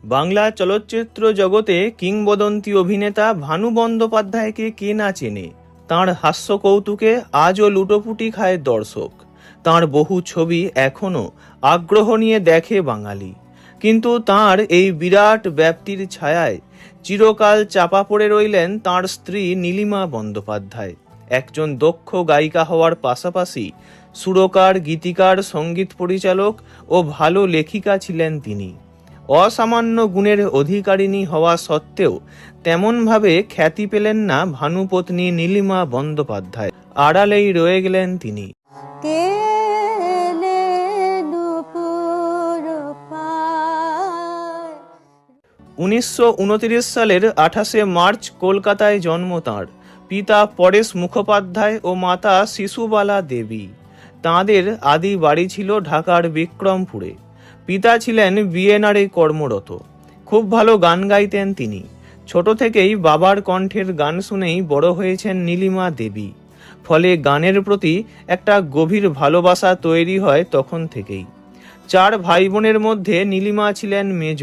বাংলা চলচ্চিত্র জগতে কিংবদন্তি অভিনেতা ভানু বন্দ্যোপাধ্যায়কে কে না চেনে। তাঁর হাস্য কৌতুকে আজও লুটোপুটি খায় দর্শক। তাঁর বহু ছবি এখনও আগ্রহ নিয়ে দেখে বাঙালি। কিন্তু তাঁর এই বিরাট ব্যাপ্তির ছায়ায় চিরকাল চাপা পড়ে রইলেন তাঁর স্ত্রী নীলিমা বন্দ্যোপাধ্যায়। একজন দক্ষ গায়িকা হওয়ার পাশাপাশি সুরকার, গীতিকার, সঙ্গীত পরিচালক ও ভালো লেখিকা ছিলেন তিনি। অসামান্য গুণের অধিকারিণী হওয়া সত্ত্বেও তেমনভাবে খ্যাতি পেলেন না ভানুপত্নী নীলিমা বন্দ্যোপাধ্যায়। আড়ালেই রয়ে গেলেন তিনি। 1929 সালের 28শে মার্চ কলকাতায় জন্ম তাঁর। পিতা পরেশ মুখোপাধ্যায় ও মাতা শিশুবালা দেবী। তাঁদের আদি বাড়ি ছিল ঢাকার বিক্রমপুরে। পিতা ছিলেন বিএনআরে কর্মরত। খুব ভালো গান গাইতেন তিনি। ছোট থেকেই বাবার কণ্ঠের গান শুনেই বড় হয়েছেন নীলিমা দেবী। ফলে গানের প্রতি একটা গভীর ভালোবাসা তৈরি হয় তখন থেকেই। 4 ভাই বোনের মধ্যে নীলিমা ছিলেন মেজ।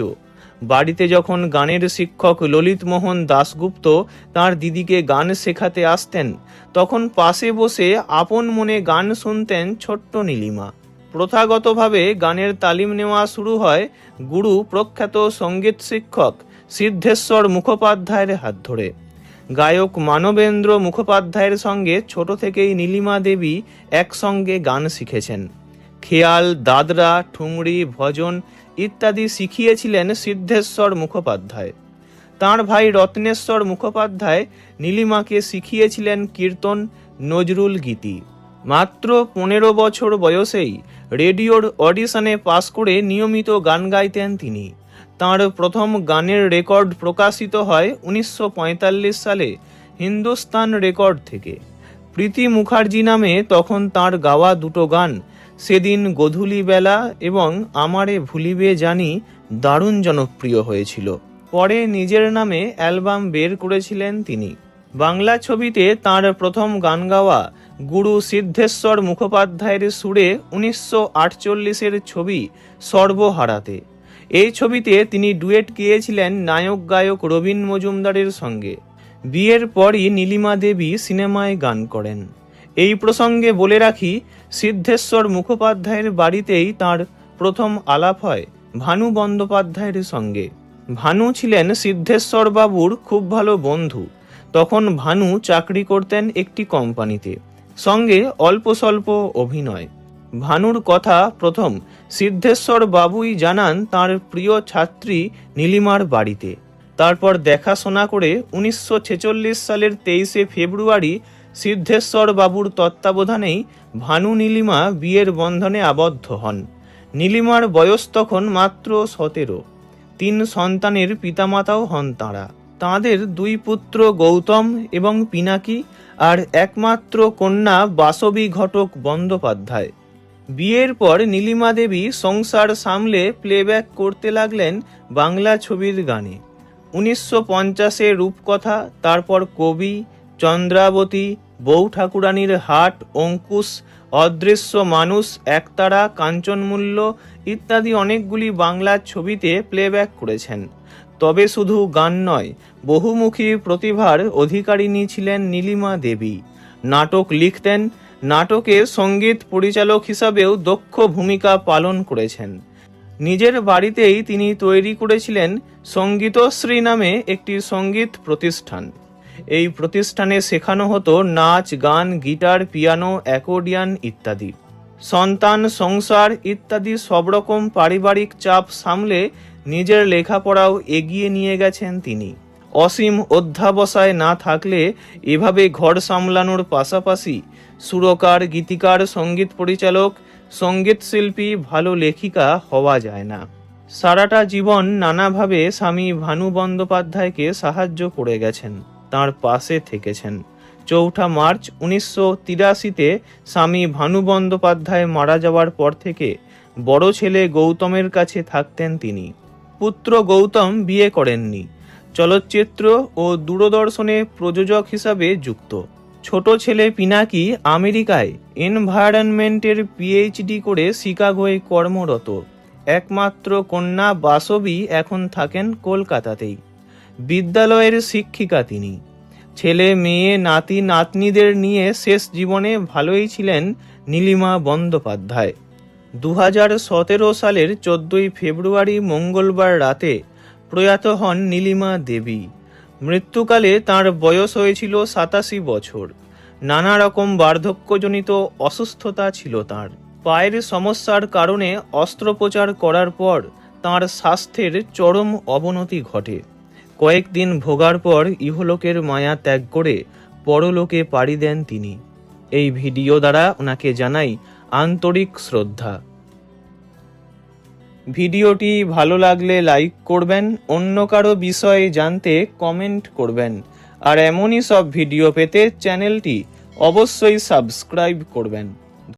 বাড়িতে যখন গানের শিক্ষক ললিত মোহন দাশগুপ্ত তাঁর দিদিকে গান শেখাতে আসতেন, তখন পাশে বসে আপন মনে গান শুনতেন ছোট্ট নীলিমা। প্রথাগতভাবে গানের তালিম নেওয়া শুরু হয় গুরু প্রখ্যাত সঙ্গীত শিক্ষক সিদ্ধেশ্বর মুখোপাধ্যায়ের হাত ধরে। গায়ক মানবেন্দ্র মুখোপাধ্যায়ের সঙ্গে ছোট থেকেই নীলিমা দেবী একসঙ্গে গান শিখেছেন। খেয়াল, দাদরা, ঠুংরি, ভজন ইত্যাদি শিখিয়েছিলেন সিদ্ধেশ্বর মুখোপাধ্যায়। তাঁর ভাই রত্নেশ্বর মুখোপাধ্যায় নীলিমাকে শিখিয়েছিলেন কীর্তন, নজরুল গীতি। মাত্র 15 বছর বয়সেই রেডিওর অডিশনে পাশ করে নিয়মিত গান গাইতেন তিনি। তাঁর প্রথম গানের রেকর্ড প্রকাশিত হয় 1945 সালে হিন্দুস্তান রেকর্ড থেকে। প্রীতি মুখার্জি নামে তখন তাঁর গাওয়া 2 গান, সেদিন গধূলি বেলা এবং আমারে ভুলিবে জানি, দারুণ জনপ্রিয় হয়েছিল। পরে নিজের নামে অ্যালবাম বের করেছিলেন তিনি। বাংলা ছবিতে তাঁর প্রথম গান গাওয়া গুরু সিদ্ধেশ্বর মুখোপাধ্যায়ের সুরে 1948-এর ছবি সর্বহারাতে। এই ছবিতে তিনি ডুয়েট গেয়েছিলেন নায়ক গায়ক রবীন মজুমদারের সঙ্গে। বিয়ের পরই নীলিমা দেবী সিনেমায় গান করেন। এই প্রসঙ্গে বলে রাখি, সিদ্ধেশ্বর মুখোপাধ্যায়ের বাড়িতেই তাঁর প্রথম আলাপ হয় ভানু বন্দ্যোপাধ্যায়ের সঙ্গে। ভানু ছিলেন সিদ্ধেশ্বর বাবুর খুব ভালো বন্ধু। তখন ভানু চাকরি করতেন একটি কোম্পানিতে, সঙ্গে অল্প স্বল্প অভিনয়। ভানুর কথা প্রথম সিদ্ধেশ্বর বাবুই জানান তাঁর প্রিয় ছাত্রী নীলিমার বাড়িতে। তারপর দেখাশোনা করে 1946 সালের 23শে ফেব্রুয়ারি সিদ্ধেশ্বর বাবুর তত্ত্বাবধানেই ভানু নীলিমা বিয়ের বন্ধনে আবদ্ধ হন। নীলিমার বয়স তখন মাত্র 17। 3 সন্তানের পিতামাতাও হন তাঁরা। তাঁদের 2 পুত্র গৌতম এবং পিনাকি আর একমাত্র কন্যা বাসবী ঘটক বন্দ্যোপাধ্যায়। বিয়ের পর নীলিমা দেবী সংসার সামলে প্লেব্যাক করতে লাগলেন বাংলা ছবির গানে। 1950-এ রূপকথা, তারপর কবি, চন্দ্রাবতী, বউ ঠাকুরানীর হাট, অঙ্কুশ, অদৃশ্য মানুষ, একতারা, কাঞ্চনমূল্য ইত্যাদি অনেকগুলি বাংলা ছবিতে প্লেব্যাক করেছেন। তবে শুধু গান নয়, বহুমুখী প্রতিভার অধিকারিণী ছিলেন নীলিমা দেবী। নাটক লিখতেন, নাটকে সঙ্গীত পরিচালক হিসাবেও দক্ষ ভূমিকা পালন করেছেন। নিজের বাড়িতেই তিনি তৈরি করেছিলেন সঙ্গীতশ্রী নামে একটি সঙ্গীত প্রতিষ্ঠান। এই প্রতিষ্ঠানে শেখানো হতো নাচ, গান, গিটার, পিয়ানো, অ্যাকর্ডিয়ান ইত্যাদি। সন্তান, সংসার ইত্যাদি সব রকম পারিবারিক চাপ সামলে নিজের লেখাপড়াও এগিয়ে নিয়ে গেছেন তিনি। অসীম অধ্যাবসায় না থাকলে এভাবে ঘর সামলানোর পাশাপাশি সুরকার, গীতিকার, সঙ্গীত পরিচালক, সঙ্গীত শিল্পী, ভালো লেখিকা হওয়া যায় না। সারাটা জীবন নানাভাবে স্বামী ভানু বন্দ্যোপাধ্যায়কে সাহায্য করে গেছেন, তাঁর পাশে থেকেছেন। 4 মার্চ 1983-তে স্বামী ভানু বন্দ্যোপাধ্যায় মারা যাওয়ার পর থেকে বড় ছেলে গৌতমের কাছে থাকতেন তিনি। পুত্র গৌতম বিয়ে করেননি। চলচ্চিত্র ও দূরদর্শনে প্রযোজক হিসাবে যুক্ত। ছোট ছেলে পিনাকি আমেরিকায় এনভায়রনমেন্টের পিএইচডি করে শিকাগোয় কর্মরত। একমাত্র কন্যা বাসবী এখন থাকেন কলকাতাতেই। বিদ্যালয়ের শিক্ষিকা তিনি। ছেলে মেয়ে নাতি নাতনিদের নিয়ে শেষ জীবনে ভালোই ছিলেন নীলিমা বন্দ্যোপাধ্যায়। 2017 সালের 14 ফেব্রুয়ারি মঙ্গলবার রাতে প্রয়াত হন নীলিমা দেবী। মৃত্যুকালে তাঁর বয়স হয়েছিল 87 বছর। নানা রকম বার্ধক্যজনিত অসুস্থতা ছিল তাঁর। পায়ের সমস্যার কারণে অস্ত্রোপচার করার পর তাঁর স্বাস্থ্যের চরম অবনতি ঘটে। কয়েকদিন ভোগার পর ইহলোকের মায়া ত্যাগ করে পরলোকে পাড়ি দেন তিনি। এই ভিডিও দ্বারা ওনাকে জানাই আন্তরিক শ্রদ্ধা। ভিডিওটি ভালো লাগলে লাইক করবেন, অন্য কারো বিষয়ে জানতে কমেন্ট করবেন, আর এমনই সব ভিডিও পেতে চ্যানেলটি অবশ্যই সাবস্ক্রাইব করবেন।